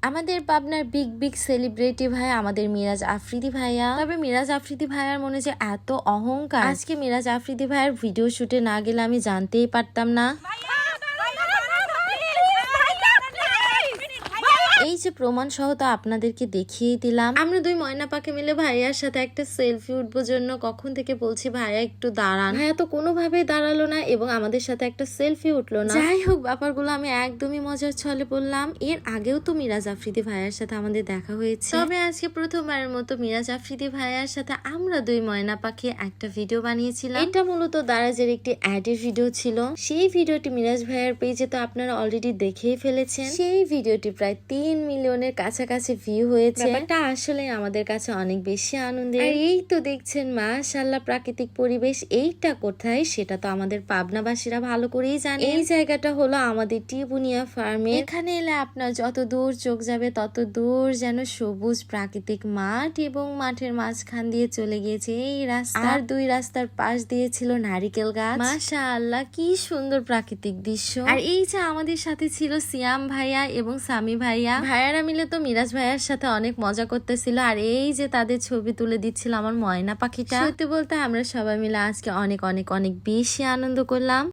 আমাদের পাবনার big big celebrity ভাই আমাদের মিরাজ আফ্রিদি ভাইয়া। তবে মিরাজ আফ্রিদি ভাইয়ার মনে যে এত অহংকার, আজকে মিরাজ আফ্রিদি ভাইয়ার ভিডিও শুটে না গেলে আমি জানতেই পারতাম না। এই যে প্রমাণ সহ তো আপনাদেরকে দেখিয়ে দিলাম। আমরা দুই ময়না পাখি মিলে ভাইয়ার সাথে একটা সেলফি উঠবো জন্য কখন থেকে বলছি ভাইয়া একটু দাঁড়ান, ভাইয়া তো কোনোভাবেই দাঁড়ালো না এবং আমাদের সাথে একটা সেলফি উঠলো না। যাই হোক, ব্যাপারগুলো আমি একদমই মজার ছলে বললাম। এর আগেও তো মিরাজ আফ্রিদি ভাইয়ার সাথে আমাদের দেখা হয়েছে, তবে আজকে প্রথমবারের মতো মিরাজ আফ্রিদি ভাইয়ার সাথে আমরা দুই ময়না পাখি একটা ভিডিও বানিয়েছিলাম। এটা মূলত দারাজের একটি অ্যাডের ভিডিও ছিল। সেই ভিডিওটি মিরাজ ভাইয়ার পেজে তো আপনারা অলরেডি দেখেই ফেলেছেন। সেই ভিডিওটি প্রায় 3 মিলিয়নের কাছাকাছি ভিউ হয়েছে। ব্যাপারটা আসলে আমাদের কাছে অনেক বেশি আনন্দের। আর এই তো দেখছেন মাশাআল্লাহ প্রাকৃতিক পরিবেশ। এইটা কোথায় সেটা তো আমাদের পাবনাবাসীরা ভালো করেই জানে। এই জায়গাটা হলো আমাদের টিবুনিয়া ফার্মে। এখানে এলে আপনার যত দূর চোখ যাবে তত দূর যেন সবুজ প্রাকৃতিক মাঠ, এবং মাঠের মাঝখান দিয়ে চলে গিয়েছে এই রাস্তা, আর দুই রাস্তার পাশ দিয়ে ছিল নারিকেল গাছ। মাশাআল্লাহ কি সুন্দর প্রাকৃতিক দৃশ্য। আর এই যে আমাদের সাথে ছিল সিয়াম ভাইয়া এবং সামি ভাইয়া। ভাইয়ারা মিলে তো মিরাজ ভাইয়ার সাথে অনেক মজা করতেছিল, আর এই যে তাদের ছবি তুলে দিচ্ছিল আমার ময়না পাখিটা। সত্যি বলতে আমরা সবাই মিলে আজকে অনেক অনেক অনেক বেশি আনন্দ করলাম।